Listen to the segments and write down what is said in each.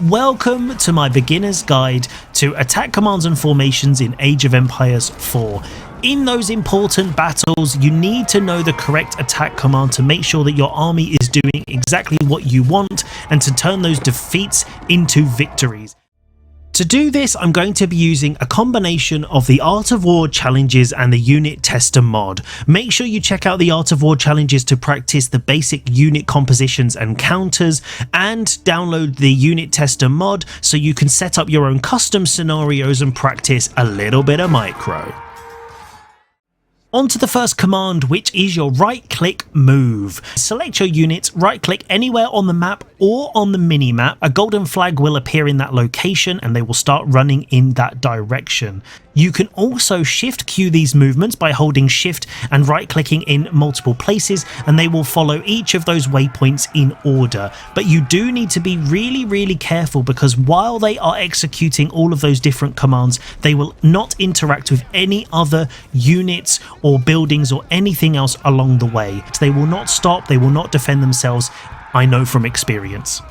Welcome to my beginner's guide to attack commands and formations in Age of Empires 4. In those important battles, you need to know the correct attack command to make sure that your army is doing exactly what you want and to turn those defeats into victories. To do this, I'm going to be using a combination of the Art of War challenges and the Unit Tester mod. Make sure you check out the Art of War challenges to practice the basic unit compositions and counters, and download the Unit Tester mod so you can set up your own custom scenarios and practice a little bit of micro. On to the first command, which is your right-click move. Select your units, right-click anywhere on the map or on the mini-map. A golden flag will appear in that location and they will start running in that direction. You can also shift queue these movements by holding shift and right-clicking in multiple places, and they will follow each of those waypoints in order. But you do need to be really careful, because while they are executing all of those different commands, they will not interact with any other units or buildings or anything else along the way. So they will not stop, they will not defend themselves. I know from experience.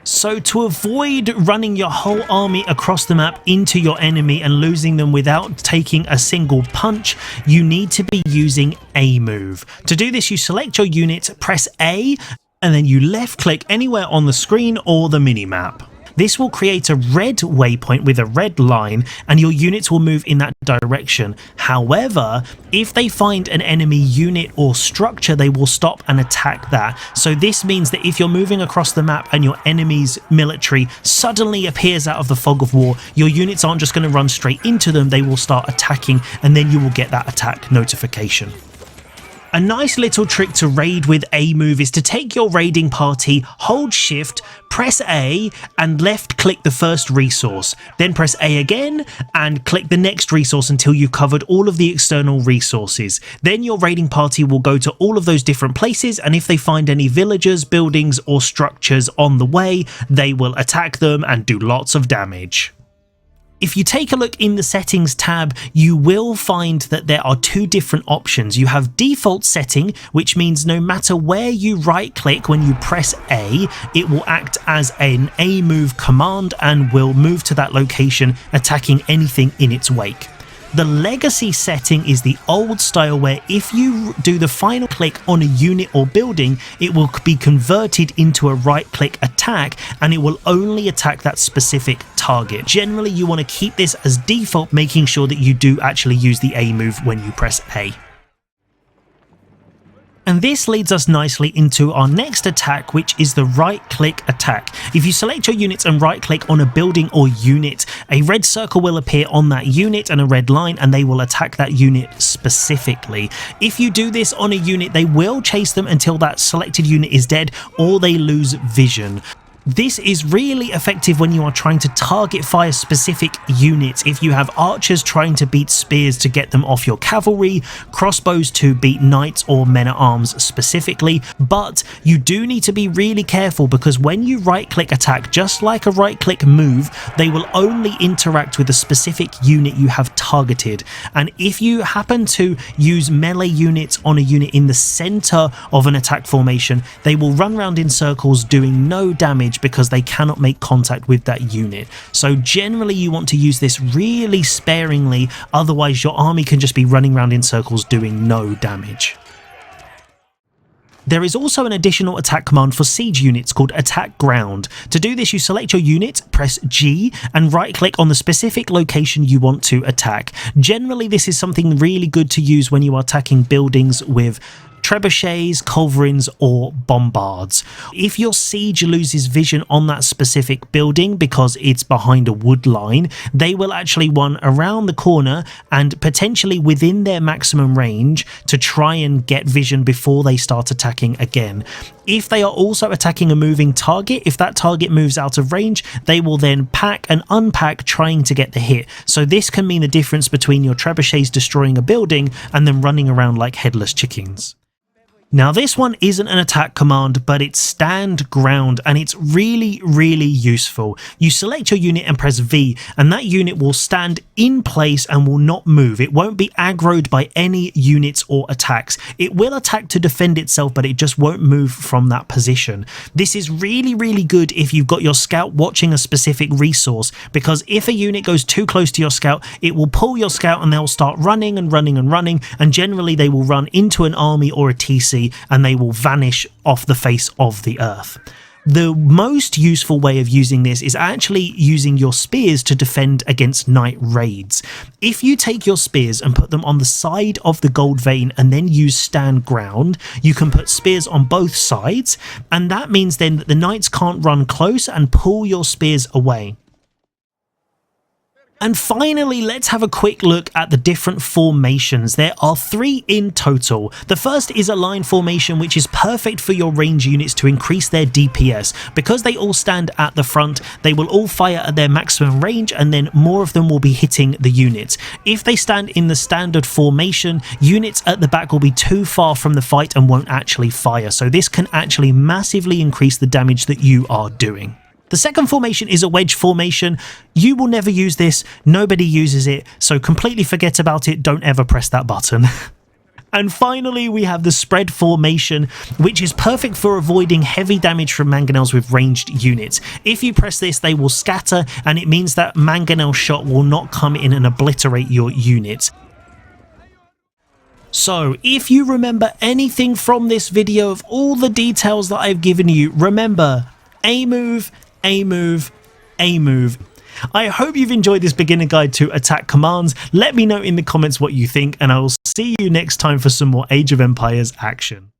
So to avoid running your whole army across the map into your enemy and losing them without taking a single punch, you need to be using a move. To do this, you select your unit, press A, and then you left click anywhere on the screen or the mini-map. This will create a red waypoint with a red line, and your units will move in that direction. However, if they find an enemy unit or structure, they will stop and attack that. So this means that if you're moving across the map and your enemy's military suddenly appears out of the fog of war, your units aren't just going to run straight into them, they will start attacking, and then you will get that attack notification. A nice little trick to raid with a move is to take your raiding party, hold shift, press A and left click the first resource, then press A again and click the next resource until you've covered all of the external resources. Then your raiding party will go to all of those different places, and if they find any villagers, buildings or structures on the way, they will attack them and do lots of damage. If you take a look in the settings tab, you will find that there are two different options. You have default setting, which means no matter where you right click when you press A, it will act as an A move command and will move to that location, attacking anything in its wake. The legacy setting is the old style, where if you do the final click on a unit or building, it will be converted into a right click attack and it will only attack that specific target. Generally, you want to keep this as default, making sure that you do actually use the A move when you press A. And this leads us nicely into our next attack, which is the right-click attack. If you select your units and right-click on a building or unit, a red circle will appear on that unit and a red line, and they will attack that unit specifically. If you do this on a unit, they will chase them until that selected unit is dead or they lose vision. This is really effective when you are trying to target fire specific units. If you have archers trying to beat spears to get them off your cavalry, crossbows to beat knights or men-at-arms specifically, but you do need to be really careful, because when you right-click attack, just like a right-click move, they will only interact with a specific unit you have targeted. And if you happen to use melee units on a unit in the center of an attack formation, they will run around in circles doing no damage because they cannot make contact with that unit. So generally you want to use this really sparingly, otherwise your army can just be running around in circles doing no damage. There is also an additional attack command for siege units called Attack Ground. To do this, you select your unit, press G and right click on the specific location you want to attack. Generally this is something really good to use when you are attacking buildings with trebuchets, culverins or bombards. If your siege loses vision on that specific building because it's behind a wood line, they will actually run around the corner and potentially within their maximum range to try and get vision before they start attacking again. If they are also attacking a moving target, if that target moves out of range, they will then pack and unpack trying to get the hit. So this can mean the difference between your trebuchets destroying a building and then running around like headless chickens. Now this one isn't an attack command, but it's stand ground, and it's really, really useful. You select your unit and press V, and that unit will stand in place and will not move. It won't be aggroed by any units or attacks. It will attack to defend itself, but it just won't move from that position. This is really, really good if you've got your scout watching a specific resource, because if a unit goes too close to your scout, it will pull your scout and they'll start running and running and running, and generally they will run into an army or a TC, and they will vanish off the face of the earth. The most useful way of using this is actually using your spears to defend against knight raids. If you take your spears and put them on the side of the gold vein and then use stand ground, you can put spears on both sides, and that means then that the knights can't run close and pull your spears away. And finally, let's have a quick look at the different formations. There are 3 in total. The first is a line formation, which is perfect for your range units to increase their DPS. Because they all stand at the front, they will all fire at their maximum range, and then more of them will be hitting the units. If they stand in the standard formation, units at the back will be too far from the fight and won't actually fire. So this can actually massively increase the damage that you are doing. The second formation is a wedge formation. You will never use this, nobody uses it, so completely forget about it, don't ever press that button. And finally, we have the spread formation, which is perfect for avoiding heavy damage from mangonels with ranged units. If you press this, they will scatter, and it means that mangonel shot will not come in and obliterate your units. So, if you remember anything from this video of all the details that I've given you, remember, A move, A move, A move. I hope you've enjoyed this beginner guide to attack commands. Let me know in the comments what you think, and I will see you next time for some more Age of Empires action.